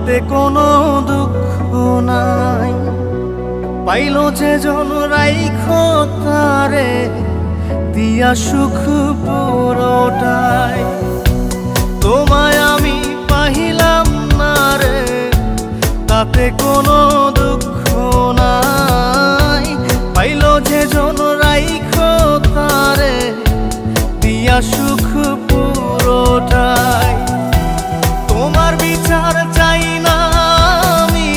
তাতে কোনো দুঃখ নাই। পাইলো যে জন রাইখো তারে দিয়া সুখ পুরোটাই। তোমায় আমি পাহিলাম না রে, তাতে কোনো দুঃখ নাই। পাইলো যে জন রাইখো তারে দিয়া সুখ পুরোটাই। তোমার বিচার চাই না আমি,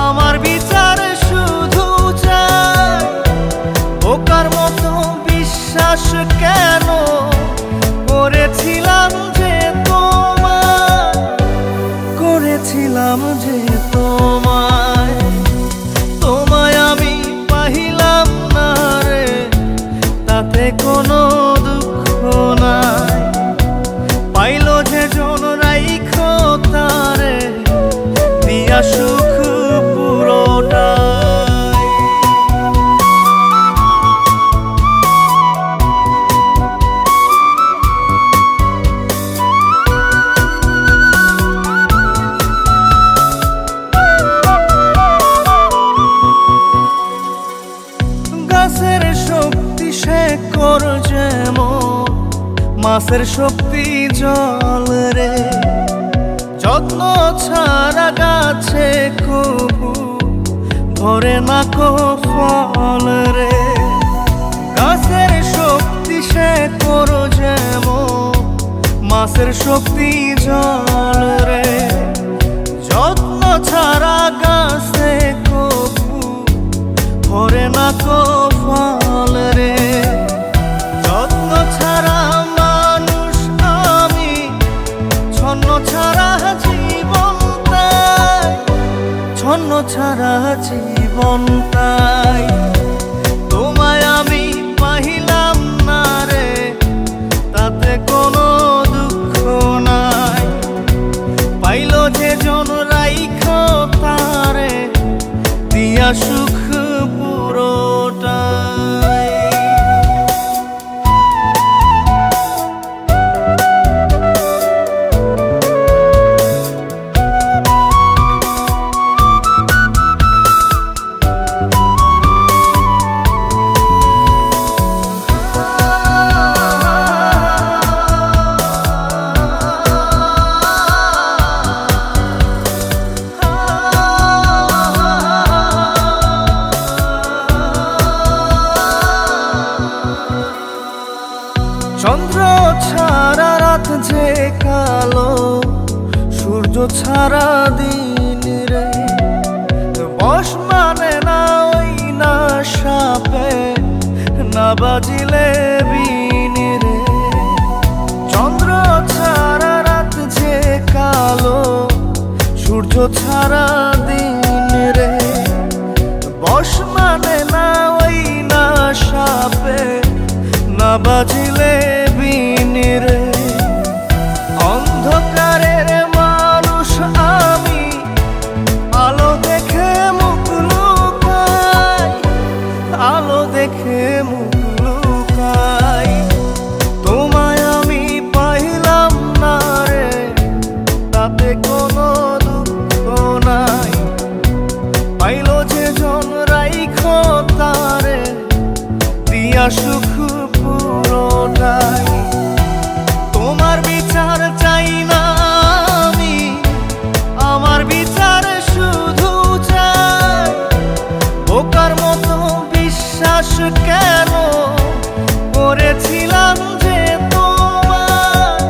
আমার বিচার শুধু চাই। বোকার মতো বিশ্বাস কেন করেছিলাম যে তোমায়, করেছিলাম যে তোমায়। তোমায় আমি পাহিলাম না রে, তাতে কোনো দুঃখ নাই। পাইলো যে জন রাইখো তারে দিয়া সুখ পুরোটাই। গাছের শক্তি শেকর যেমন, মাছের শক্তি জল রে। যত্ন ছাড়া গাছে কবু ধরে না কো ফল রে। গাছের শক্তি শেকর যেমন, মাছের শক্তি জল রে। যত্ন ছাড়া গাছে কবু ধরে না কো ফল রে। যত্ন ছাড়া মানুষ আমি, ছন্ন ছাড়া জীবন তাই, ছন্ন ছাড়া জীবন তাই। তোমায় আমি পাহিলাম না রে, তাতে কোনো দুঃখ নাই। পাইলো যে জন রাইখো তারে দিয়া সুখ পুরোটাই। চন্দ্র ছাড়া রাত যে কালো, সূর্য ছাড়া দিন রে। বশ মানে না ওই না সাপে, না বাজিলে বিন রে। চন্দ্র ছাড়া রাত যে কালো, সূর্য ছাড়া দিন রে। বশ মানে না ওই না সাপে, না বাজিলে বিন রে। অন্ধকারের মানুষ আমি, আলো দেখে মুখ লুকাই, আলো দেখে মুখ লুকাই। তোমায় আমি পাইলাম না রে, তাতে কোনো দুঃখ নাই। পাইলো যে জন রাইখো তারে দিয়া সুখ পুরোটাই। তোমার বিচার চাই না আমি, আমার বিচার শুধু চাই। বোকার মতো বিশ্বাস কেন করেছিলাম যে তোমায়,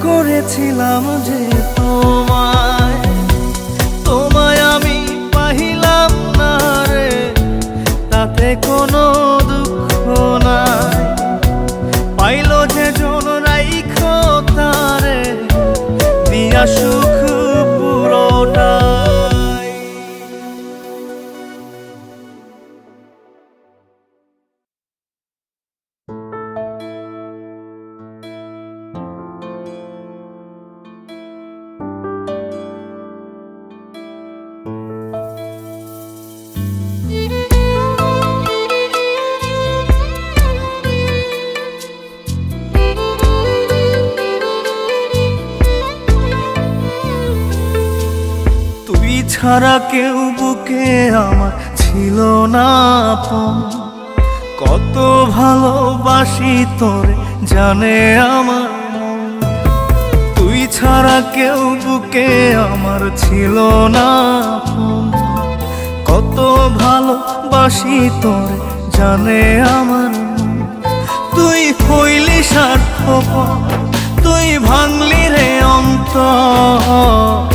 করেছিলাম যে তোমায়। তোমায় আমি পাহিলাম না রে, তাতে কোনো দুঃখ নাই। ছাড়া কেউ বুকে আমার ছিল না আপন। কত ভালোবাসি তোরে জানে আমার মন। তুই ছাড়া কেউ বুকে আমার ছিল না আপন। কত ভালোবাসি তোরে জানে আমার মন। তুই হইলি স্বার্থপর, তুই ভাঙলি রে অন্তর।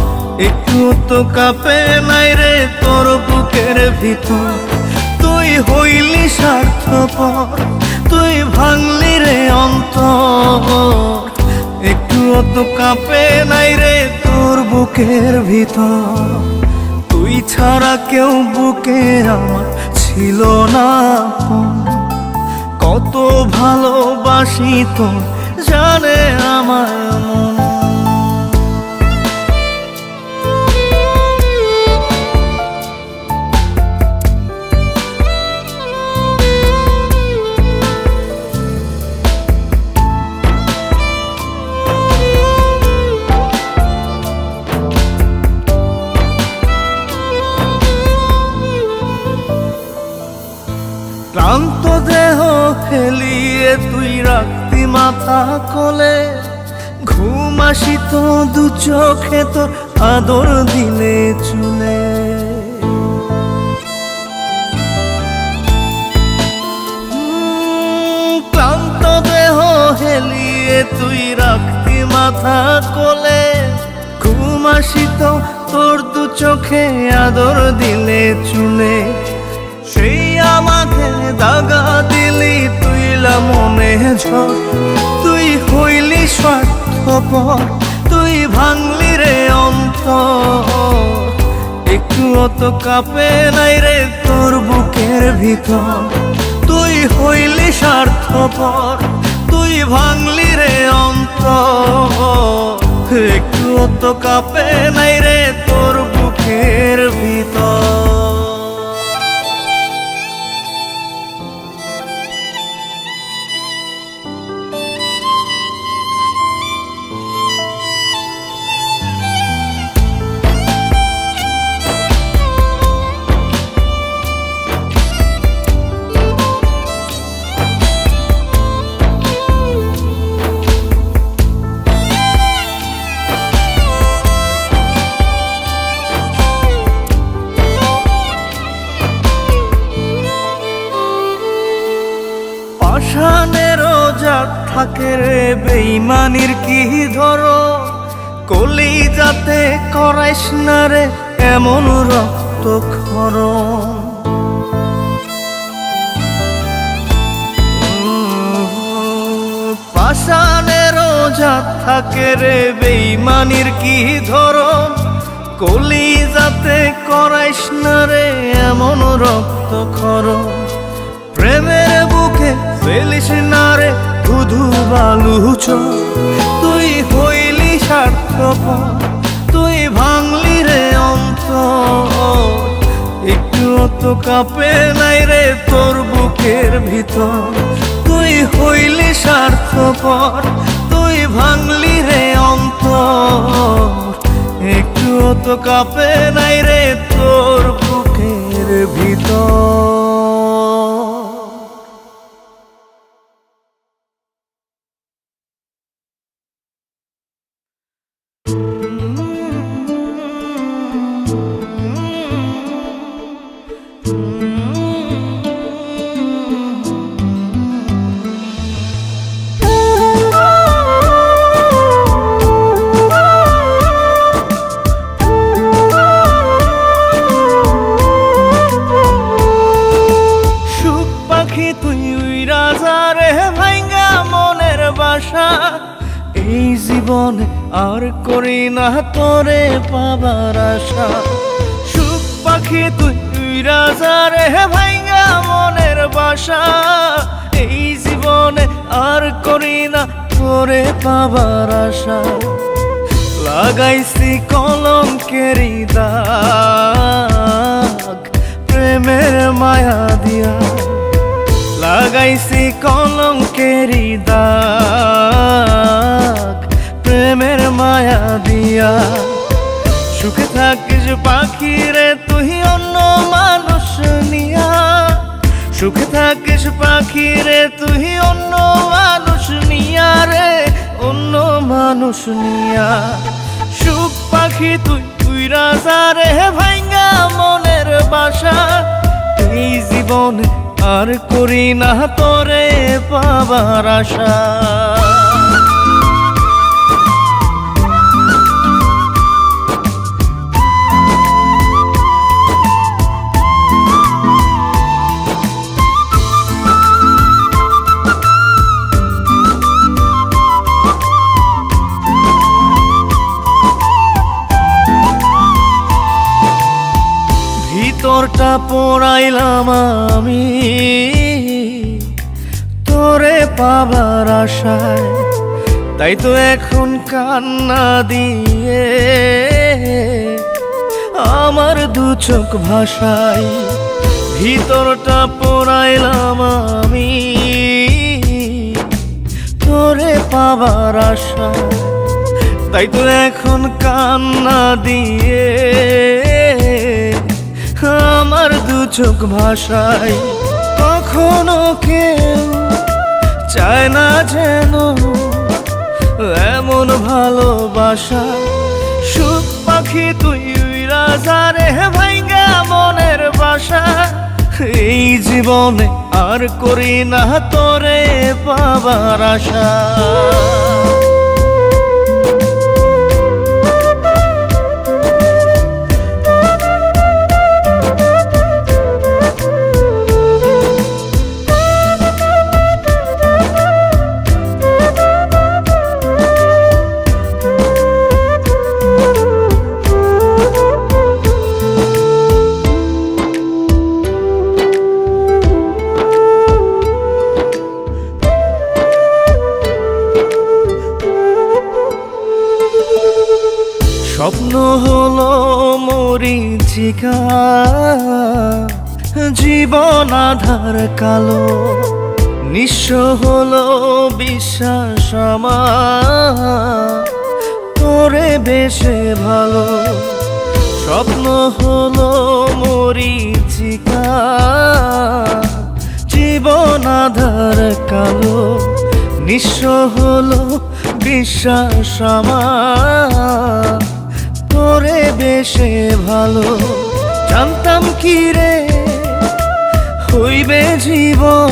একটু তো কাঁপে নাই রে তোর বুকের ভিতর। তুই হইলি স্বার্থপর, তুই ভাঙলি রে অন্তর। একটু তো কাঁপে নাই রে তোর বুকের ভিতর। তুই ছাড়া কেউ বুকে আমার ছিল না আপন। কত ভালোবাসি তো জানে আমার মন। ক্লান্ত দেহ ফেলিয়ে তুই রাখতি মাথা কোলে। ঘুম আসিত দু চোখে তোর আদর দিলে চুলে। ক্লান্ত দেহ হেলিয়ে তুই রাখতি মাথা কোলে। ঘুম আসিত তোর দু চোখে আদর দিলে চুলে। সেই আমাকে দাগা দিলি তুইলা মনে ঝড়। তুই হইলি স্বার্থপর, তুই ভাঙলি রে অন্তর। একটু তো কাঁপে নাই রে তোর বুকের ভিতর। তুই হইলি স্বার্থপর, তুই ভাঙলি রে অন্তর। একটু তো কাঁপে নাই রে তোর বুকের ভিতর। পাষাণেরও জাত থাকে রে বেইমানির কি ধরো। কলিজাতে করাইস না রে এমন রক্তক্ষরণ। পাষাণেরও জাত থাকে রে বেইমানির কি ধরন। কলিজাতে করাইস না রে এমন রক্তক্ষরণ। প্রেমের বুকে ফেলিস না রে ধুধু বালু চোখ। তুই হইলি স্বার্থপর, তুই ভাঙলি রে অন্তর। একটু তো কাঁপে নাই রে তোর বুকের ভিতর। তুই হইলি স্বার্থপর, তুই ভাঙলি রে অন্তর। একটু তো কাঁপে নাই রে তোর বুকের ভিতর। এই জীবনে আর করি না তোরে পাবার আশা। সুখ পাখি তুই রাজা রে ভাইঙ্গা মনের বাসা। এই জীবনে আর করি না তোরে পাবার আশা। লাগাইছি কলঙ্কেরি দাগ প্রেমের মায়া দিয়া। লাগাইছি কলঙ্কেরি দাগ প্রেমের মায়া দিয়া। সুখে থাকিস পাখি রে তুই অন্য মানুষ নিয়া, সুখে থাকিস পাখি রে তুই অন্য মানুষ নিয়া রে, অন্য মানুষ নিয়া। সুখ পাখি তুই উইরা যা রে ভাঙ্গা মনের বাসা, এই জীবনে আর করি না তোরে পাবার আশা। ভিতরটা পোড়াইলাম আমি তোরে পাবার আশায়, তাই তো এখন কান্না দিয়ে আমার দু চোখ ভাষায়। ভিতরটা পোড়াইলাম আমি তোরে পাবার আশায়, তাই তো এখন কান্না দিয়ে আমার দু চোখ ভাষায়। কখনো কেউ চায় না যেন এমন ভালোবাসা, সুখ পাখি তুই উইরা যা রে ভাঙ্গা মনের বাসা, এই জীবনে আর করি না তোরে পাবার আশা। স্বপ্ন হলো মরীচিকা, জীবন আধার কালো, নিঃস্ব হলো বিশ্বাস আমার তোরে বেশে ভালো। স্বপ্ন হলো মরীচিকা, জীবন আধার কালো, নিঃস্ব হলো বিশ্বাস আমার তোরে বেশে ভালো। জানতাম কি রে হইবে জীবন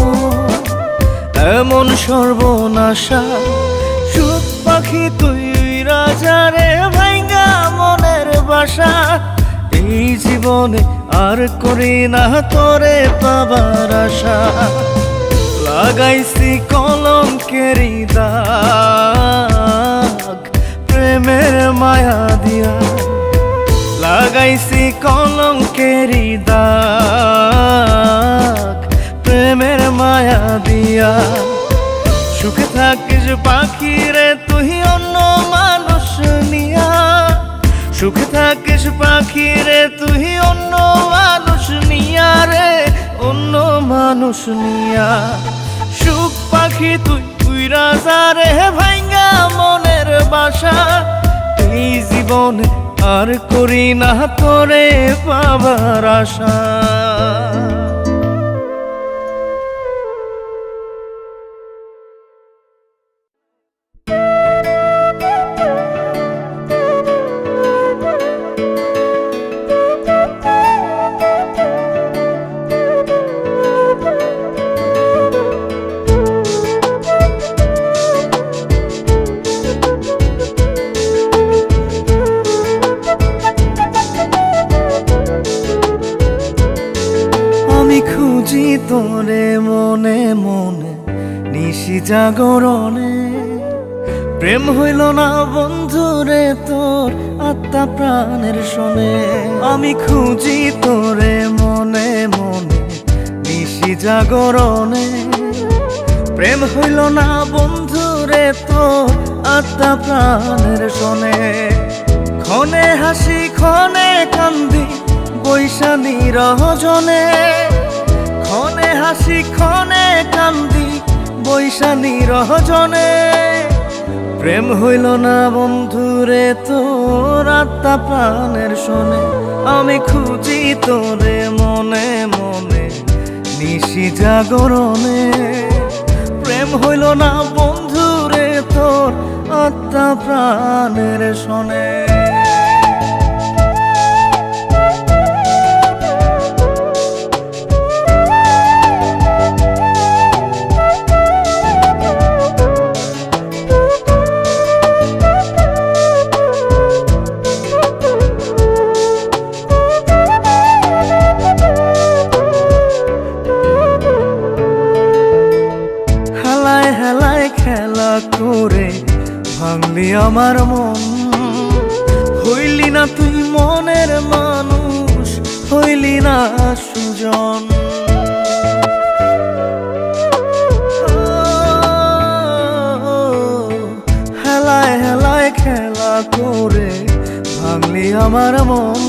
এমন সর্বনাশা, সুখ পাখি তুই রাজা রে ভাঙ্গা মনের বাসা, এই জীবনে আর করি না তোরে পাবার আশা। লাগাইছি কলঙ্কেরি দাগ প্রেমের মায়া দিয়া, লাগাইছি কলঙ্কেরি দাগ প্রেমের মায়া দিয়া। সুখে থাকিস পাখি রে তুই অন্য মানুষ নিয়া, সুখে থাকিস পাখি রে তুই অন্য মানুষ নিয়া রে, অন্য মানুষ নিয়া। সুখ পাখি তুই উইরা যা রে ভাঙ্গা মনের বাসা, এই জীবনে আর করি না তোরে পাবার আশা। খুঁজি তোরে মনে মনে নিশি জাগরণে, প্রেম হইল না বন্ধুরে তোর আত্মা প্রাণের শোনে। আমি খুঁজি তোরে মনে মনে নিশি জাগরণে, প্রেম হইল না বন্ধুরে তোর আত্মা প্রাণের শোনে। ক্ষণে হাসি ক্ষণে কান্দি বৈশানী রহজনে, ক্ষণে হাসি ক্ষণে কান্দি বৈশানী রহজনে। প্রেম হইল না বন্ধুরে তোর আত্মা প্রাণের শোনে, আমি খুঁজি তোরে মনে মনে নিশি জাগরণে। প্রেম হইল না বন্ধুরে তোর আত্মা প্রাণের শোনে। হেলায় হেলায় খেলা করে ভাঙলি আমার মন, হইলি না তুই মনের মানুষ, হইলি না সুজন। হেলায় হেলায় খেলা করে ভাঙলি আমার মন,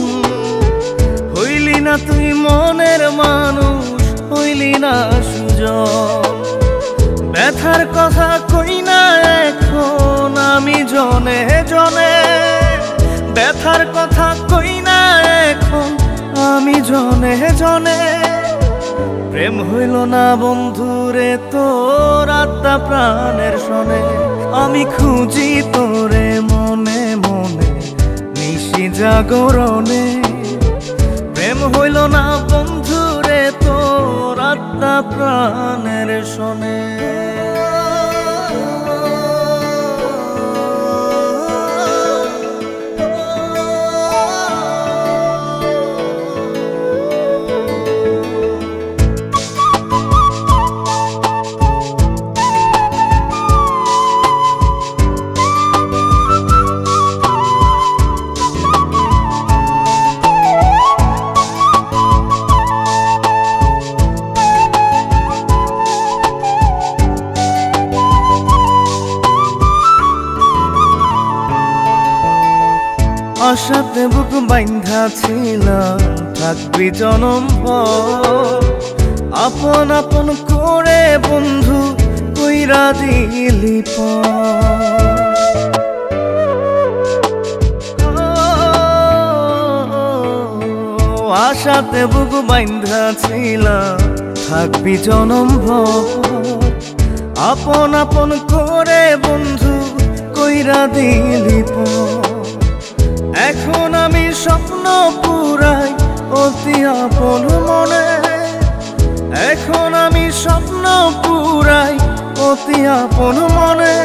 হইলি না তুই মনের মানুষ, হইলি না সুজন। ব্যথার কথা কই না এখন আমি জনে জনে, ব্যথার কথা কই না এখন আমি জনে জনে। প্রেম হইল না বন্ধুরে তোর আত্মা প্রাণের শোনে, আমি খুঁজি তোরে মনে মনে নিশি জাগরণে। প্রেম হইল না বন্ধুরে তোর আত্মা প্রাণের শোনে। আশাতে বুক বাইন্ধা ছিলাম থাকবি জনম ভর, আপন আপন করে বন্ধু কইরা দিলি পর। আশাতে বুক বাইন্ধা ছিলাম থাকবি জনম ভর, আপন আপন করে বন্ধু কইরা দিলি পর। এখন আমি স্বপ্ন পুরাই অতি আপন মনে, এখন আমি স্বপ্ন পুরাই অতি আপন মনে।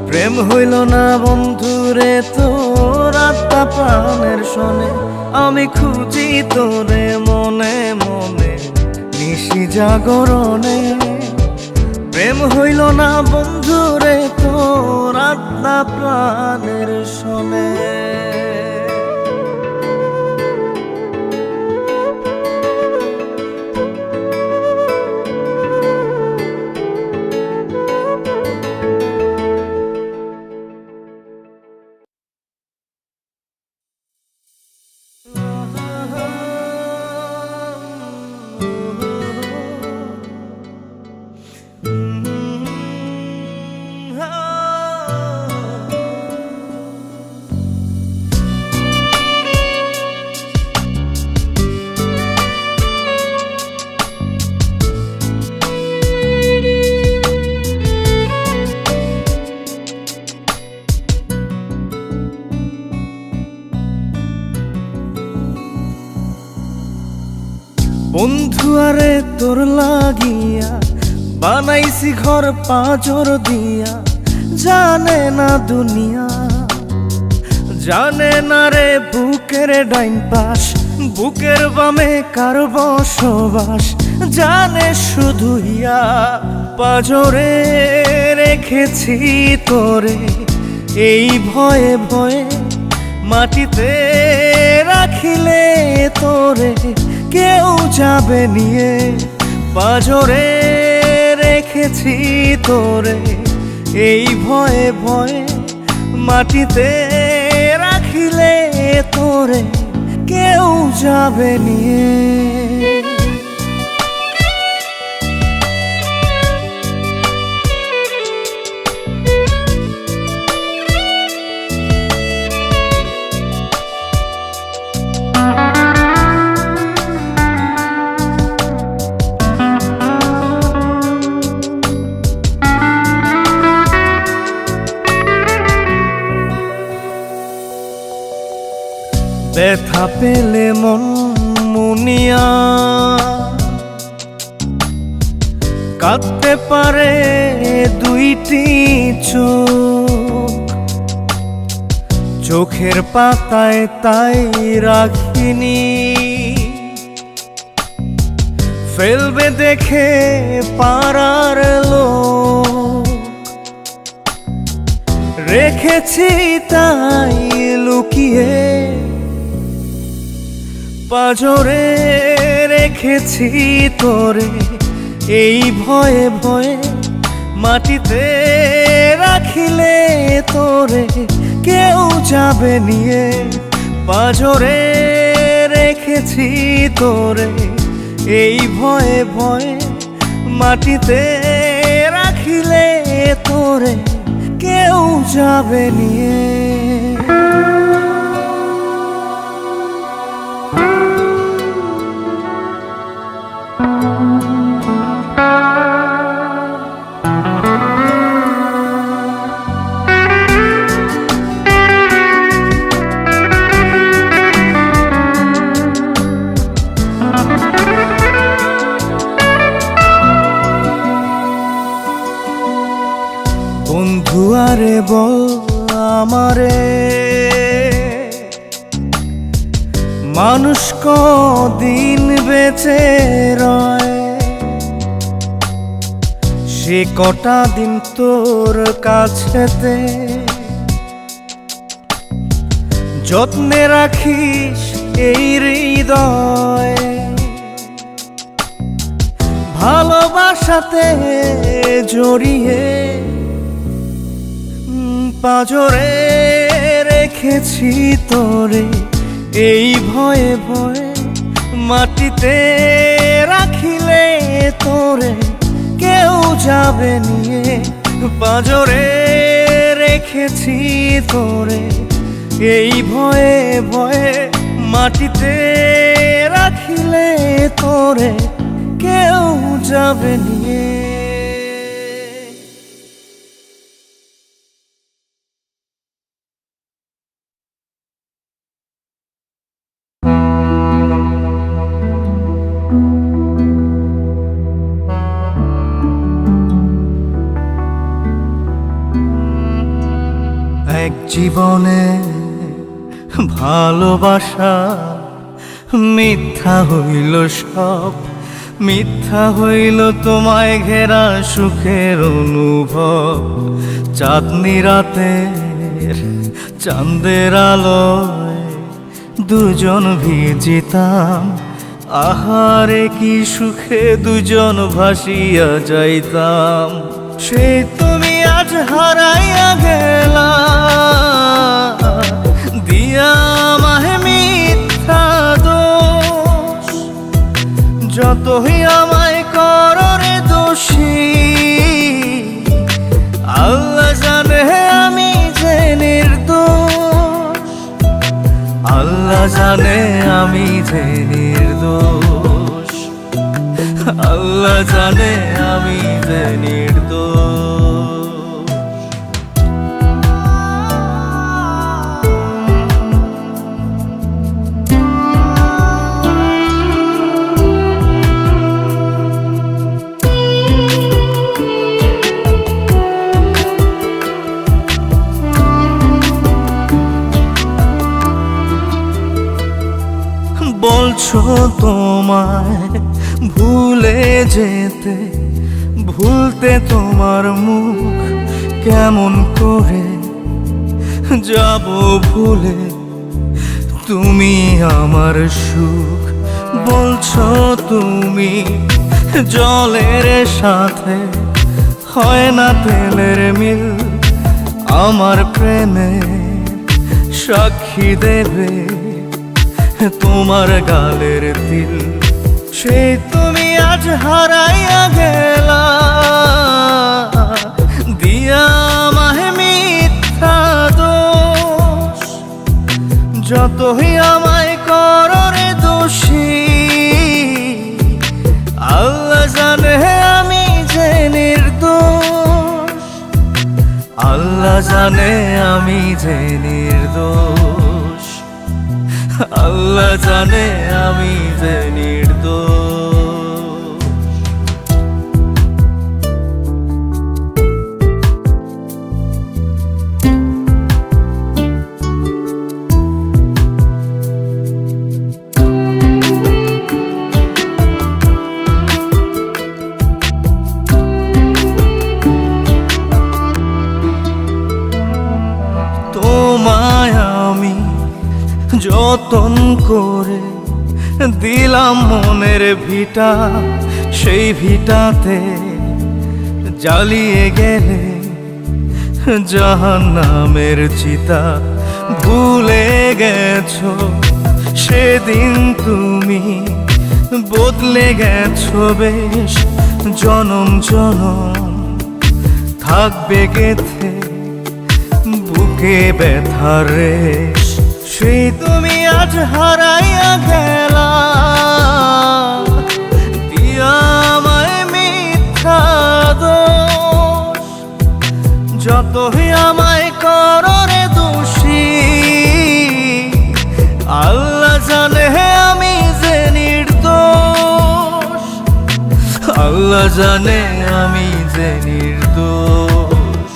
প্রেম হইল না বন্ধুরে তোর আত্মা প্রাণের শোনে, আমি খুঁজি তোরে মনে মনে নিশি জাগরণে। প্রেম হইল না বন্ধুরে তোর আত্মা প্রাণের শোনে। বন্ধু আরে তোর লাগিয়া বানাইছি ঘর পাঁজর দিয়া, জানে না দুনিয়া, জানে না রে বুকের ডাইন পাশ, বুকের বামে কার বসবাস, জানে শুধু ইয়া। পাঁজরে রেখেছি তোরে এই ভয়ে ভয়ে, মাটিতে রাখিলে তোরে কেউ যাবে নিয়ে। পাঁজরে রেখেছি তোরে এই ভয়ে ভয়ে, মাটিতে রাখিলে তোরে কেউ যাবে নিয়ে। ব্যথা পেলে মন মুনিয়া কাঁদতে পারে দুইটি চোখ, চোখের পাতায় তাই রাখিনি, ফেলবে দেখে পাড়ার লোক, রেখেছি তাই লুকিয়ে পাঁজরে, রেখেছি তোরে এই ভয়ে ভয়ে, মাটিতে রাখিলে তোরে কেউ যাবে নিয়ে, পাঁজরে রেখেছি তোরে এই ভয়ে ভয়ে, মাটিতে রাখিলে তোরে কেউ যাবে নিয়ে। বন্ধু আরে বল আমারে, মানুষ কদিন বেঁচে রয়, সে কটা দিন তোর কাছেতে যত্নে রাখিস এই হৃদয়, ভালোবাসাতে জড়িয়ে পাঁজরে রেখেছি তোরে এই ভয়ে ভয়ে, মাটিতে রাখিলে তোরে কেউ যাবে নিয়ে, পাঁজরে রেখেছি তোরে এই ভয়ে ভয়ে, মাটিতে রাখিলে তোরে কেউ যাবে নিয়ে। এক জীবনে ভালোবাসা মিথ্যা হইল সব, মিথ্যা হইল তোমায় ঘেরা সুখের অনুভব, চাঁদনি রাতের চাঁদের আলোয় দুজন ভিজিতাম, আহারে কি সুখে দুজন ভাসিয়া যাইতাম, সে তুমি আজ হারাইয়া গেলা, দিয়া আমায় মিথ্যা দোষ, যতই আমায় করো রে দোষী, আল্লাহ জানে আমি যে নির্দোষ, আল্লাহ জানে আমি যে নির্দোষ, আল্লাহ জানে আমি যে নির্দোষ। বলছো তোমায় ভুলে যেতে, ভুলতে তোমার মুখ কেমন করে যাব ভুলে, তুমি আমার সুখ, বলছো তুমি জলের সাথে হয় না তেলের মিল, আমার প্রেমে সাক্ষী দেবে তোমার গালের তিল, সে তুমি আজ হারাইয়া গেলা, দিয়া আমায় মিথ্যা দোষ, যতই আমায় করো রে দোষী, আল্লাহ জানে আমি যে নির্দোষ, আল্লাহ জানে আমি যে নির্দোষ, আল্লাহ জানে আমি যে নির্দোষ। তোমায় আমি যতন করে দিলাম মনের ভিটা, সেই ভিটাতে জ্বালিয়ে গেলে জাহান্নামের চিতা। ভুলে গেছো সেদিন তুমি, বদলে গেছো বেশ জনম জনম, থাকবে গেথে বুকে ব্যথার রেশ। সেই তুমি আজ হারাইয়া গেলা, দিয়া আমায় মিথ্যা দোষ। যতই আমায় করো রে দোষী, আল্লাহ জানে আমি যে নির্দোষ। আল্লাহ জানে আমি যে নির্দোষ।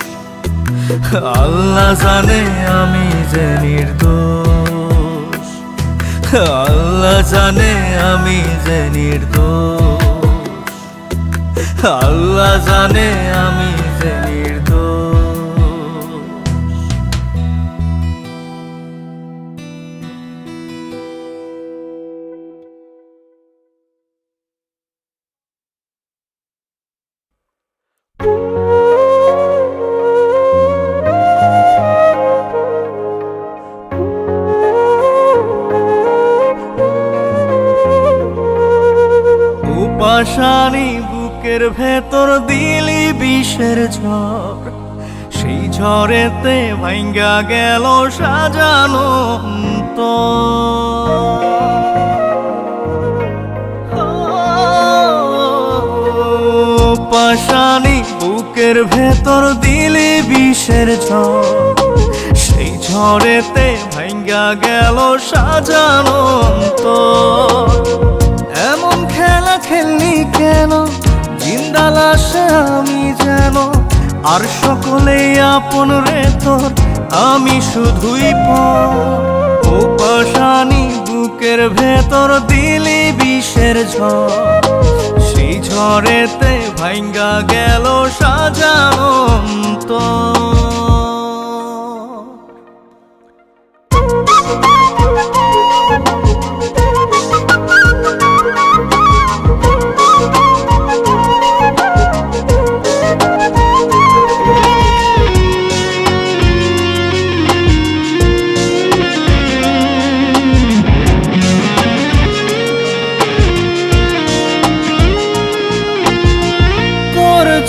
আল্লাহ জানে আমি যে নির্দোষ। আল্লাহ জানে আমি যে নির্দোষ। আল্লাহ জানে আমি যে নির্দোষ। পাশানি বুকের ভেতর দিলি বিষের ঝড়, সেই ঝড়েতে ভাঙ্গা গেল সাজানো পাশানি বুকের ভেতর দিলি বিষের ঝড়, সেই ঝড়েতে ভাঙ্গা গেল সাজানো। এমন খেলা খেললি কেন, জিন্দা লাশে আমি যেন, আর সকলেই আপন রে তোর, আমি শুধুই পর। ও পাশানি বুকের ভেতর দিলি বিষের ঝড়, সেই ঝড়েতে ভাঙ্গা গেল সাজানো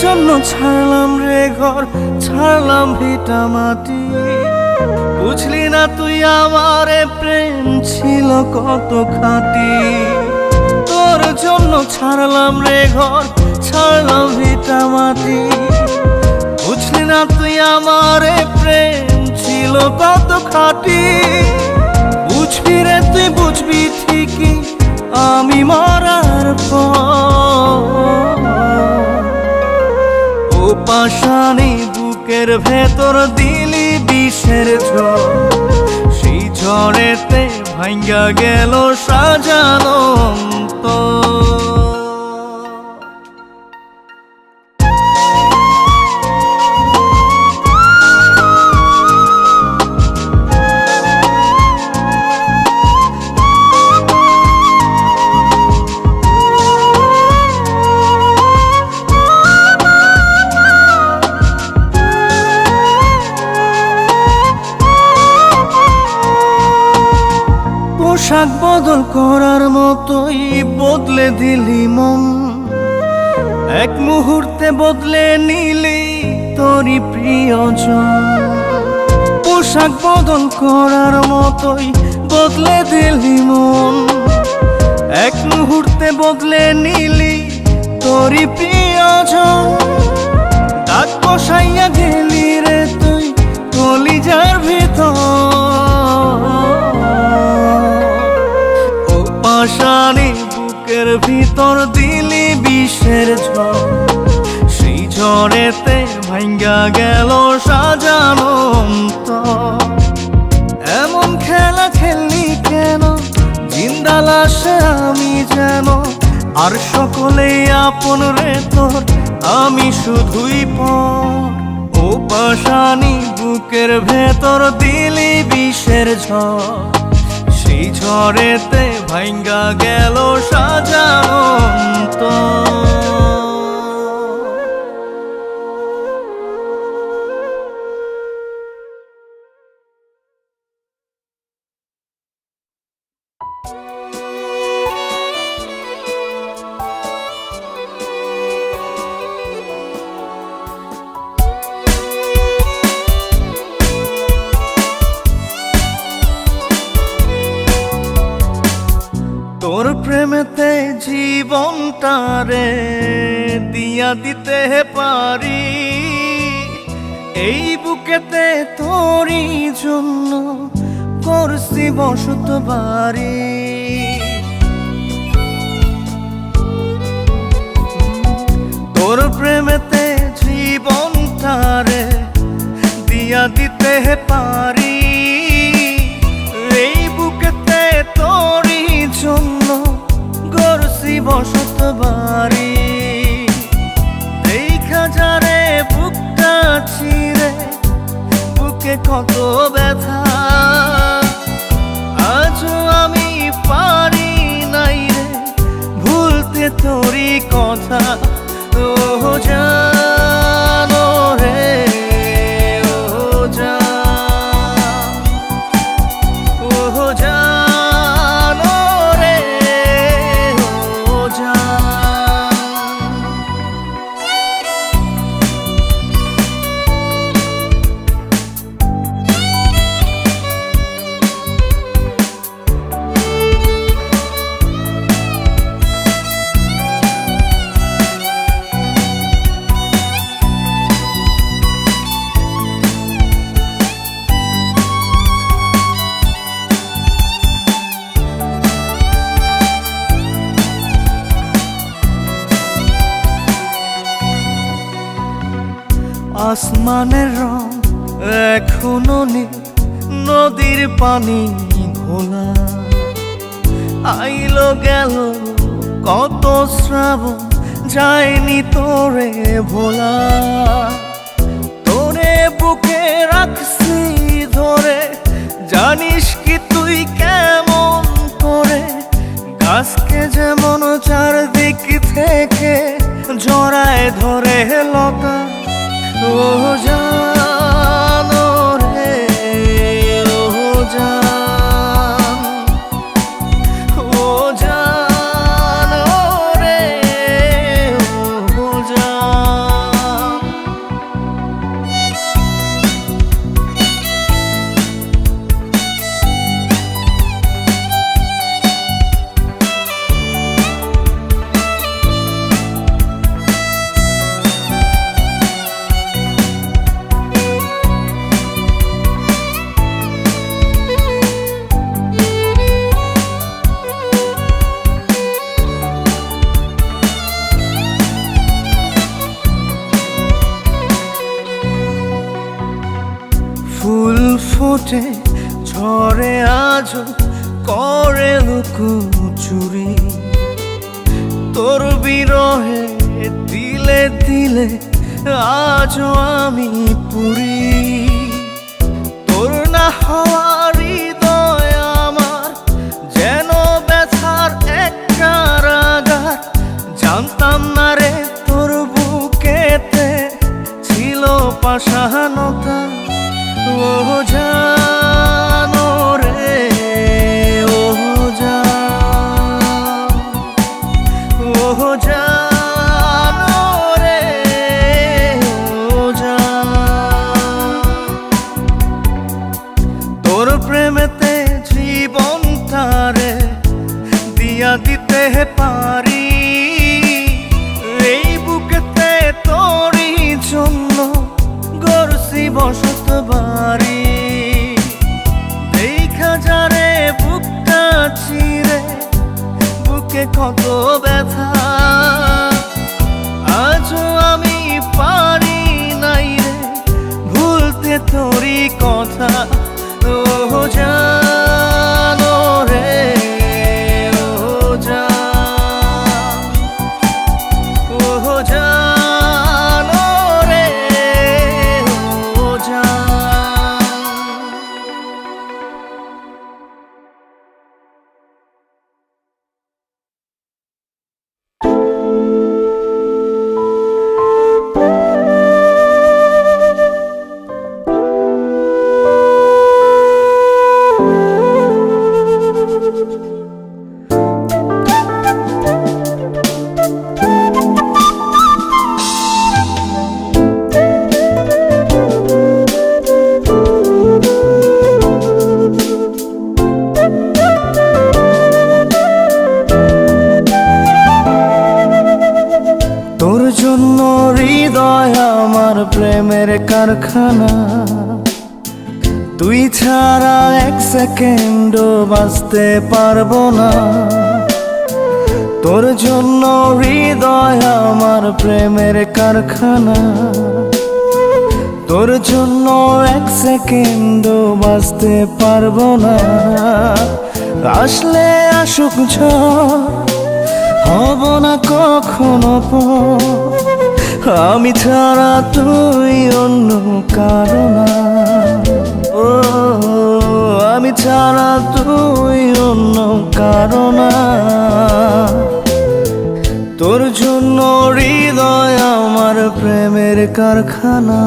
জন্য ছাড়লাম রে ঘর, ছাড়লাম ভিটা মাটি। বুঝলি না তুই আমারে প্রেম ছিল কত খাঁটি। তোর জন্য ছাড়লাম রে ঘর, ছাড়লাম ভিটা মাটি। বুঝলি না তুই আমারে প্রেম ছিল কত খাঁটি। বুঝবি রে তুই বুঝবি ঠিকই আমি মরার পর। পাশানি বুকের ভেতর দিলি বিষের ঝড়, সেই ঝড়েতে ভাঙ্গা গেল সাজানো পোশাক বদল করার মতোই বদলে দিলি মন। এক মুহূর্তে বদলে নিলি তোরই প্রিয়জন। পোশাক বদল করার মতোই বদলে দিলি মন। এক মুহূর্তে বদলে নিলি তোরই প্রিয়জন। দাগ বসাইয়া গেলি রে তুই কলিজার ভিতর। ঝড়েতে ভাঙ্গা গেল সাজানো অন্তর। এমন খেলা খেললি কেন, জিন্দা লাশে আমি যেন, আর সকলেই আপন রে তোর, আমি শুধুই পর। ও পাশানি বুকের ভেতর দিলি বিষের ঝড়, সেই ঝড়েতে ভাঙ্গা গেল সাজানো অন্তর। তোর প্রেমেতে জীবনটারে দিয়া দিতে পারি, এই বুকেতে তোরই জন্য করছি বসত বাড়ি। তোর প্রেমেতে জীবনটারে দিয়া দিতে পারি, এই বুকেতে তোরই জন্য গড়ছি বসত বাড়ি। এই খাজারে বুকটা ছিঁড়ে বুকে কত ব্যথা, আজও আমি পারি নাই রে ভুলতে তোরই কথা। ও জানো রে, ও জান, ও জানো রে, ও জান। আসমানের রং এখনো নীল, নদীর পানি ঘোলা, আইলো গেল কত শ্রাবণ, যায়নি তোরে ভোলা। তোরে বুকে রাখছি ধরে, জানিস কি তুই কেমন করে, গাছকে যেমন চারদিক থেকে জড়ায় ধরে লতা। ও জানো রে, ও জান, ও জানো রে, ও জান। ফুল ফোটে ঝরে আজও করে লুকোচুরি, তোর বিরহে দিলে দিলে আজও আমি পুরি। তোর না হওয়ার হৃদয় আমার যেন ব্যথার এক কারাগার, জানতাম না রে তোর বুকেতে ছিল পাষাণতা। ও জানো রে, ও জান, ও জানো রে, ও জান। তোর প্রেমেতে জীবনটারে দিয়া দিতে পারি, এই বুকেতে তোরই জন্য গড়ছি বসত বাড়ি। কথা ও জানো রে, ও জান, ও জানো রে, ও জান। তোর জন্য হৃদয় আমার প্রেমের কারখানা, তুই ছাড়া এক সেকেন্ডও বাঁচতে পারবো না। তোর জন্য হৃদয় আমার প্রেমের কারখানা, তোর জন্য এক সেকেন্ডও বাঁচতে পারবো না। আসলে আসুক ঝড়, হব না কখনো পর, আমি ছাড়া তুই অন্য কারো না। ও আমি ছাড়া তুই অন্য কারো না। তোর জন্য হৃদয় আমার প্রেমের কারখানা।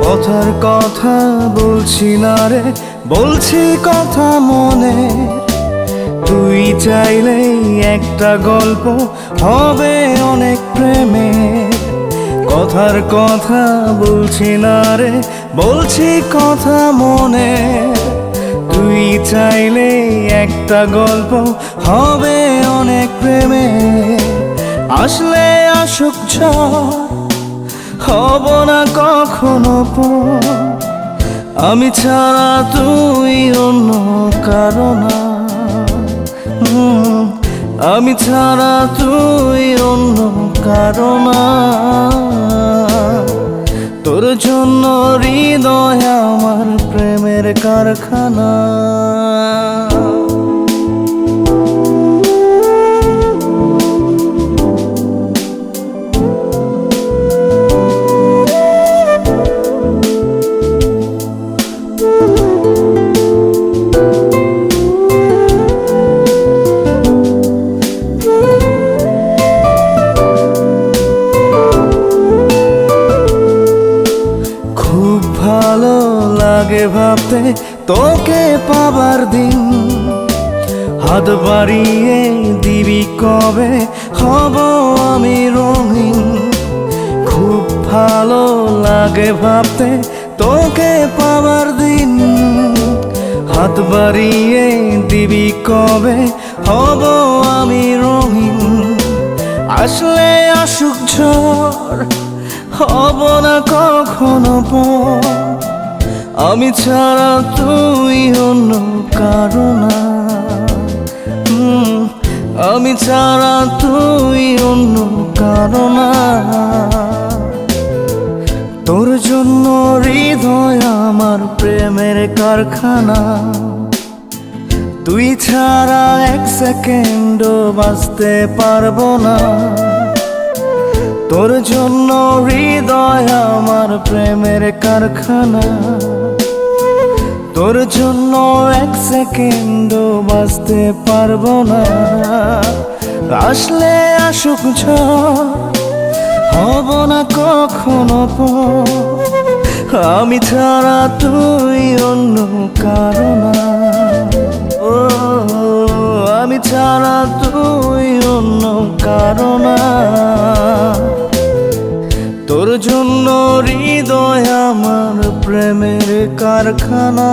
কথার কথা বলছি না রে, বলছি কথা মনে। তুই চাইলেই একটা গল্প হবে অনেক প্রেমে। কথার কথা বলছি না রে, বলছি কথা মনে। তুই চাইলেই একটা গল্প হবে অনেক প্রেমে। আসলে আসুক ঝড়, হব না কখনো পর, আমি ছাড়া তুই অন্য কারো না। আমি ছাড়া তুই অন্য কারো না। তোর জন্য হৃদয় আমার প্রেমের কারখানা। ভালো লাগে ভাবতে তোকে পাবার দিন, হাত বাড়িয়ে দিবি কবে হব আমি রঙিন। খুব ভালো লাগে ভাবতে তোকে পাবার দিন, হাত বাড়িয়ে দিবি কবে হব আমি রঙিন। আসলে আসুক ঝড়, হব না কখনো পর, আমি ছাড়া তুই অন্য কারো না। আমি ছাড়া তুই অন্য কারো না। তোর জন্য হৃদয় আমার প্রেমের কারখানা, তুই ছাড়া এক সেকেন্ডও বাঁচতে পারবো না। তোর জন্য হৃদয় আমার প্রেমের কারখানা, তোর জন্য এক সেকেন্ডও বাঁচতে পারবো না। আসলে আসুক ঝড়, হব না কখনো পর, আমি ছাড়া তুই অন্য কারো না। ও আমি ছাড়া তুই অন্য কারো না। তোর জন্য হৃদয় আমার প্রেমের কারখানা।